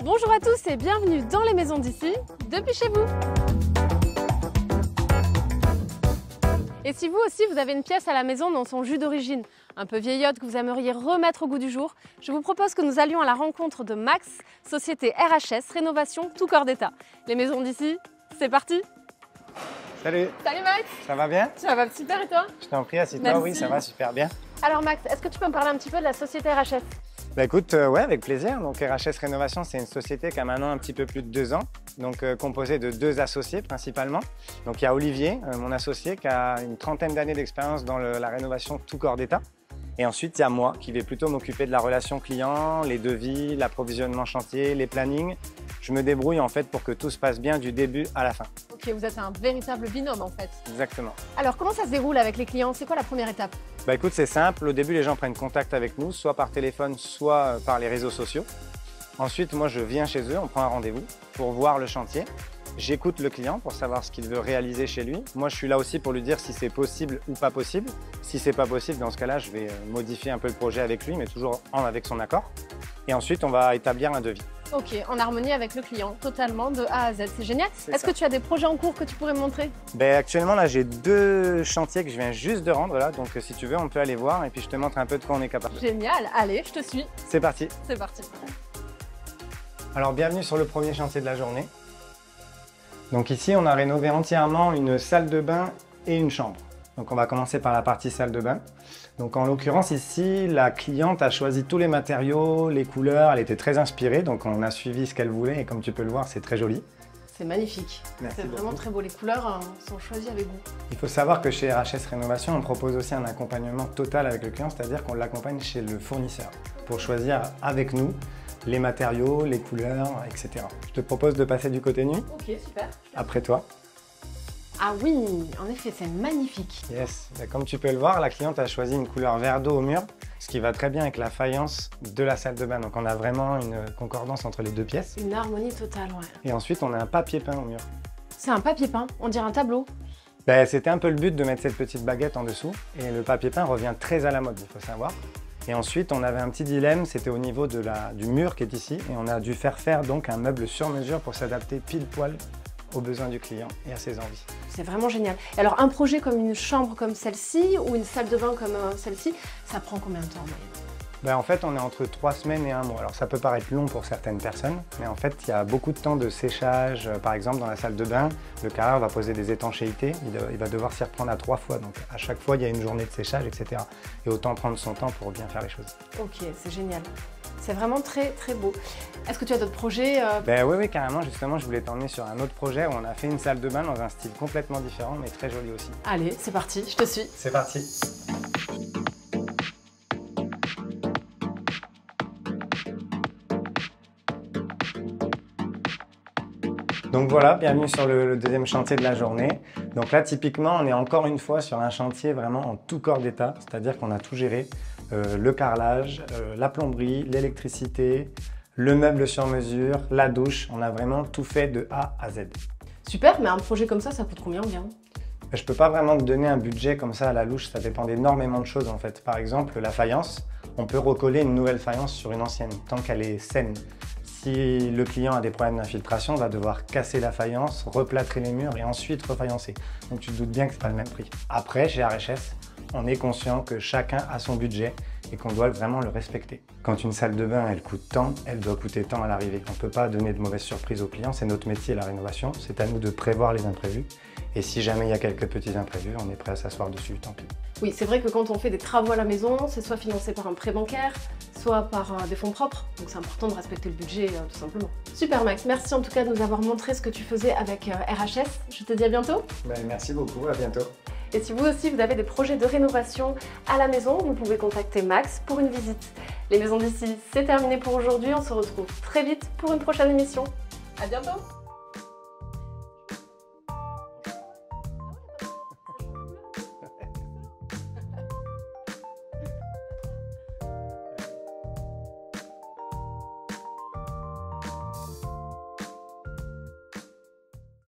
Bonjour à tous et bienvenue dans les maisons d'ici, depuis chez vous. Et si vous aussi vous avez une pièce à la maison dans son jus d'origine, un peu vieillotte que vous aimeriez remettre au goût du jour, je vous propose que nous allions à la rencontre de Max, société RHS Rénovation tout corps d'état. Les maisons d'ici, c'est parti. Salut. Salut Max. Ça va bien? Ça va super et toi? Je t'en prie, assieds-toi. Oui, ça va super bien. Alors Max, est-ce que tu peux me parler un petit peu de la société RHS? Bah écoute, ouais, avec plaisir. Donc RHS Rénovation, c'est une société qui a maintenant un petit peu plus de 2 ans, donc composée de 2 associés principalement. Donc il y a Olivier, mon associé, qui a une trentaine d'années d'expérience dans la rénovation tout corps d'état. Et ensuite, il y a moi qui vais plutôt m'occuper de la relation client, les devis, l'approvisionnement chantier, les plannings. Je me débrouille en fait pour que tout se passe bien du début à la fin. Ok, vous êtes un véritable binôme en fait. Exactement. Alors comment ça se déroule avec les clients? C'est quoi la première étape? Bah écoute, c'est simple. Au début, les gens prennent contact avec nous, soit par téléphone, soit par les réseaux sociaux. Ensuite, moi, je viens chez eux, on prend un rendez-vous pour voir le chantier. J'écoute le client pour savoir ce qu'il veut réaliser chez lui. Moi, je suis là aussi pour lui dire si c'est possible ou pas possible. Si c'est pas possible, dans ce cas-là, je vais modifier un peu le projet avec lui, mais toujours avec son accord. Et ensuite, on va établir un devis. Ok, en harmonie avec le client, totalement de A à Z, c'est génial. Est-ce que tu as des projets en cours que tu pourrais me montrer? Actuellement, là, j'ai 2 chantiers que je viens juste de rendre, là. Donc, si tu veux, on peut aller voir et puis je te montre un peu de quoi on est capable. Génial, allez, je te suis. C'est parti. C'est parti. Alors, bienvenue sur le premier chantier de la journée. Donc ici, on a rénové entièrement une salle de bain et une chambre. Donc on va commencer par la partie salle de bain. Donc en l'occurrence ici, la cliente a choisi tous les matériaux, les couleurs, elle était très inspirée, donc on a suivi ce qu'elle voulait et comme tu peux le voir, c'est très joli. C'est magnifique. C'est vraiment très beau, les couleurs sont choisies avec goût. Il faut savoir que chez RHS Rénovation, on propose aussi un accompagnement total avec le client, c'est-à-dire qu'on l'accompagne chez le fournisseur pour choisir avec nous les matériaux, les couleurs, etc. Je te propose de passer du côté nuit. Ok, super. Après toi. Ah oui, en effet, c'est magnifique. Yes, comme tu peux le voir, la cliente a choisi une couleur vert d'eau au mur, ce qui va très bien avec la faïence de la salle de bain. Donc on a vraiment une concordance entre les 2 pièces. Une harmonie totale, ouais. Et ensuite, on a un papier peint au mur. C'est un papier peint, on dirait un tableau. C'était un peu le but de mettre cette petite baguette en dessous. Et le papier peint revient très à la mode, il faut savoir. Et ensuite, on avait un petit dilemme, c'était au niveau du mur qui est ici. Et on a dû faire donc un meuble sur mesure pour s'adapter pile poil aux besoins du client et à ses envies. C'est vraiment génial. Et alors, un projet comme une chambre comme celle-ci ou une salle de bain comme celle-ci, ça prend combien de temps en moyenne? En fait, on est entre 3 semaines et 1 mois. Alors ça peut paraître long pour certaines personnes, mais en fait, il y a beaucoup de temps de séchage. Par exemple, dans la salle de bain, le carreleur va poser des étanchéités. Il va devoir s'y reprendre à 3 fois. Donc à chaque fois, il y a une journée de séchage, etc. Et autant prendre son temps pour bien faire les choses. Ok, c'est génial. C'est vraiment très très beau. Est-ce que tu as d'autres projets? Oui, carrément. Justement, je voulais t'emmener sur un autre projet où on a fait une salle de bain dans un style complètement différent, mais très joli aussi. Allez, c'est parti, je te suis. C'est parti. Donc voilà, bienvenue sur le deuxième chantier de la journée. Donc là, typiquement, on est encore une fois sur un chantier vraiment en tout corps d'état, c'est-à-dire qu'on a tout géré, le carrelage, la plomberie, l'électricité, le meuble sur mesure, la douche, on a vraiment tout fait de A à Z. Super, mais un projet comme ça coûte combien environ? Je ne peux pas vraiment te donner un budget comme ça à la louche, ça dépend d'énormément de choses en fait. Par exemple, la faïence, on peut recoller une nouvelle faïence sur une ancienne, tant qu'elle est saine. Si le client a des problèmes d'infiltration, on va devoir casser la faïence, replâtrer les murs et ensuite refaïencer. Donc tu te doutes bien que ce n'est pas le même prix. Après, chez RHS, on est conscient que chacun a son budget et qu'on doit vraiment le respecter. Quand une salle de bain, elle coûte tant, elle doit coûter tant à l'arrivée. On ne peut pas donner de mauvaises surprises aux clients, c'est notre métier, la rénovation. C'est à nous de prévoir les imprévus. Et si jamais il y a quelques petits imprévus, on est prêt à s'asseoir dessus, tant pis. Oui, c'est vrai que quand on fait des travaux à la maison, c'est soit financé par un prêt bancaire, soit par des fonds propres. Donc c'est important de respecter le budget, tout simplement. Super Max, merci en tout cas de nous avoir montré ce que tu faisais avec RHS. Je te dis à bientôt. Merci beaucoup, à bientôt. Et si vous aussi vous avez des projets de rénovation à la maison, vous pouvez contacter Max pour une visite. Les maisons d'ici, c'est terminé pour aujourd'hui. On se retrouve très vite pour une prochaine émission. À bientôt.